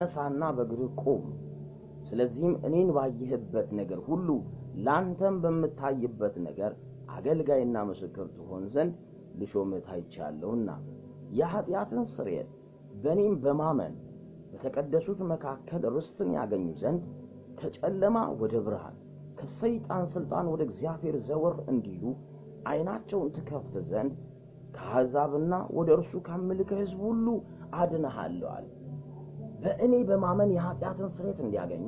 ነሳና በእግር ቆም ስለዚህም እኔን ባየህበት ነገር ሁሉ ላንተም በመታይበት ነገር አገልጋይና ምስክር ትሆን ዘንድ ልሾምህ ታይቻለሁና የኃጢአትን ስርየት በእኔም በማመን በተቀደሱት መካከል ርስትን ያገኙ ዘንድ ከጨለማ ወደ ብርሃን ከሰይጣን ስልጣን ወደ እግዚአብሔር ዘወር እንዲሉ ዓይናቸውን ትከፍት ዘንድ ከአሕዛብና ወደ እርሱ ካመለከ ሕዝብ ሁሉ አድነሃለሁ አለ። በእኔ በማመን የኃጢአትን ስርየት እንዲያገኙ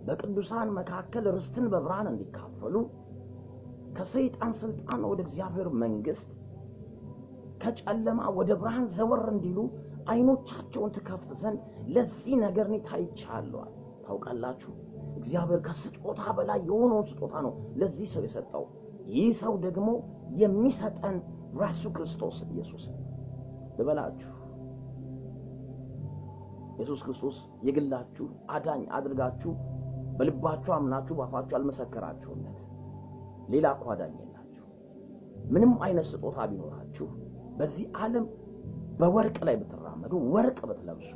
በቅዱሳን መካከል ርስትን በብርሃን እንዲካፈሉ ከሰይጣን ስልጣን ወደ እግዚአብሔር መንግስት ከጨለማ ወደ ብርሃን ዘወር እንዲሉ ዓይኖቻቸውን ትከፍት ዘንድ ለዚህ ነገር እኔ ታይቻለሁ። ታውቃላችሁ እግዚአብሔር ከስጦታ በላይ የሆነውን ስጦታ ነው ለዚህ ሰው የሰጠው። ይህ ሰው ደግሞ የሚሰጠን ራሱ ክርስቶስ ኢየሱስ ልበላችሁ። ኢየሱስ ክርስቶስ የግላችሁ አዳኝ አድርጋችሁ በልባችሁ አምናችሁ ባፋችሁ አልመሰከራችሁለት ሌላ እኮ አዳኝ የላችሁ። ምንም አይነት ስጦታ ቢኖራችሁ በዚህ ዓለም በወርቅ ላይ ብትራመዱ ወርቅ ብትለብሱ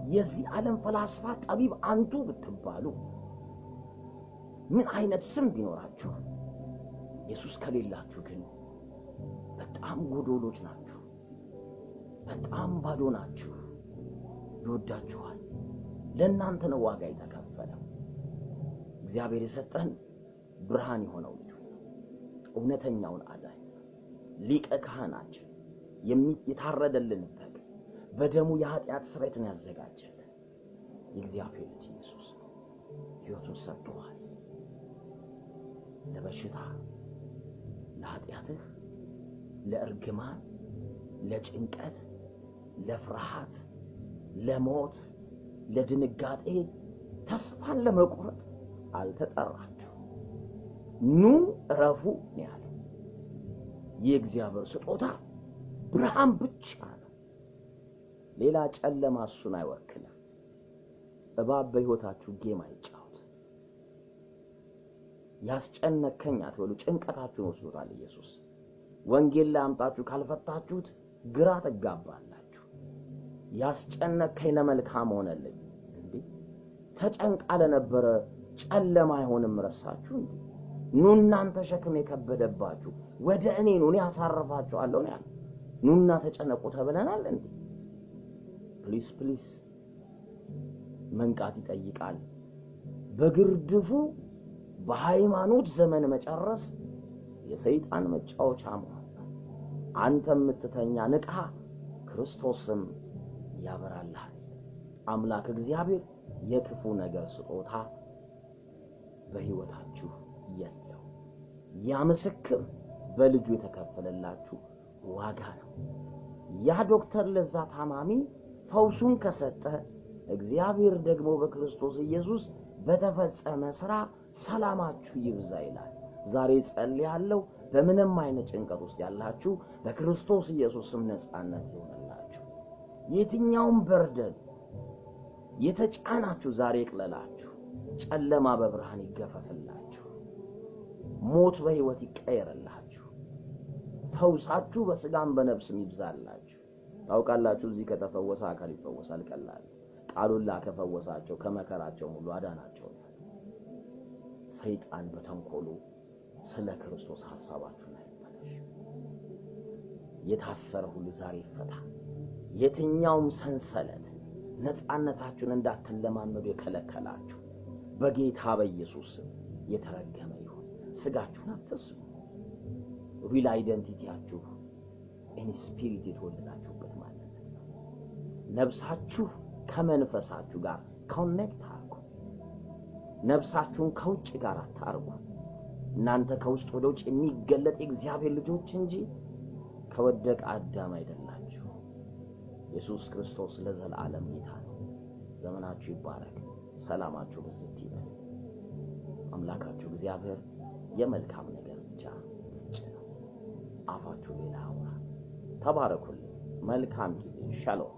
የዚህ ዓለም ፈላስፋ ጠቢብ አንቱ ብትባሉ ምን አይነት ስም ቢኖራችሁ ኢየሱስ ከሌላችሁ ግን በጣም ጎዶሎች ናችሁ፣ በጣም ባዶ ናችሁ። ይወዳችኋል። ለእናንተ ነው ዋጋ የተከፈለው። እግዚአብሔር የሰጠን ብርሃን የሆነው ልጁ እውነተኛውን አዳኝ ሊቀ ካህናችን የታረደልን በግ በደሙ የኃጢአት ስርየትን ያዘጋጀልን የእግዚአብሔር ልጅ ኢየሱስ ሕይወቱን ሰጥቷል። ለበሽታ፣ ለኃጢአትህ፣ ለእርግማን፣ ለጭንቀት፣ ለፍርሃት፣ ለሞት፣ ለድንጋጤ፣ ተስፋን ለመቁረጥ አልተጠራችሁ። ኑ እረፉ ያለ የእግዚአብሔር ስጦታ ብርሃን ብቻ ነው። ሌላ ጨለማ እሱን አይወክልም። እባብ በሕይወታችሁ ጌም አይጫወት። ያስጨነከኝ አትበሉ፣ ጭንቀታችሁን ወስዶታል ኢየሱስ። ወንጌል ላይ አምጣችሁ ካልፈታችሁት ግራ ተጋባላችሁ። ያስጨነከኝ ለመልካም ሆነልኝ እንዴ? ተጨንቃ ለነበረ ጨለማ አይሆንም ረሳችሁ እንዴ? ኑ እናንተ ሸክም የከበደባችሁ ወደ እኔ ኑ እኔ አሳርፋችኋለሁ ነው ያለው። ኑና ተጨነቁ ተብለናል እንዴ? ፕሊስ ፕሊስ መንቃት ይጠይቃል። በግርድፉ በሃይማኖት ዘመን መጨረስ የሰይጣን መጫወቻ መሆን። አንተም የምትተኛ ንቃ፣ ክርስቶስም ያበራልሃል። አምላክ እግዚአብሔር የክፉ ነገር ስጦታ በሕይወታችሁ የለው። ያ ምስክር በልጁ የተከፈለላችሁ ዋጋ ነው። ያ ዶክተር ለዛ ታማሚ ፈውሱን ከሰጠ እግዚአብሔር ደግሞ በክርስቶስ ኢየሱስ በተፈጸመ ሥራ ሰላማችሁ ይብዛ ይላል። ዛሬ ጸልያለሁ። በምንም አይነት ጭንቀት ውስጥ ያላችሁ በክርስቶስ ኢየሱስም ነፃነት ይሆንላችሁ። የትኛውም በርደን የተጫናችሁ ዛሬ ይቅለላችሁ። ጨለማ በብርሃን ይገፈፍላችሁ። ሞት በሕይወት ይቀየርላችሁ። ፈውሳችሁ በስጋም በነፍስም ይብዛላችሁ። ታውቃላችሁ እዚህ ከተፈወሰ አካል ይፈወሳል። ቀላል ቃሉላ ከፈወሳቸው ከመከራቸው ሁሉ አዳናቸው። ሰይጣን በተንኮሉ ስለ ክርስቶስ ሐሳባችሁን አይበላሽ። የታሰረ ሁሉ ዛሬ ይፈታ። የትኛውም ሰንሰለት ነፃነታችሁን እንዳትለማመዱ የከለከላችሁ በጌታ በኢየሱስ የተረገመ ይሁን። ስጋችሁን አትስሙ። ሪል አይደንቲቲያችሁ ኢን ስፒሪት የተወለዳችሁበት ማንነት ነው። ነፍሳችሁ ከመንፈሳችሁ ጋር ኮኔክት አድርጉ። ነፍሳችሁን ከውጭ ጋር አታርጉ። እናንተ ከውስጥ ወደ ውጭ የሚገለጥ የእግዚአብሔር ልጆች እንጂ ከወደቀ አዳም አይደላችሁ። ኢየሱስ ክርስቶስ ለዘላለም ጌታ ነው። ዘመናችሁ ይባረክ። ሰላማችሁ በዝት ይበል። አምላካችሁ እግዚአብሔር የመልካም ነገር ብቻ ምንጭ ነው። አፋችሁ ሌላ አውራ። ተባረኩልኝ። መልካም ጊዜ። ሻሎም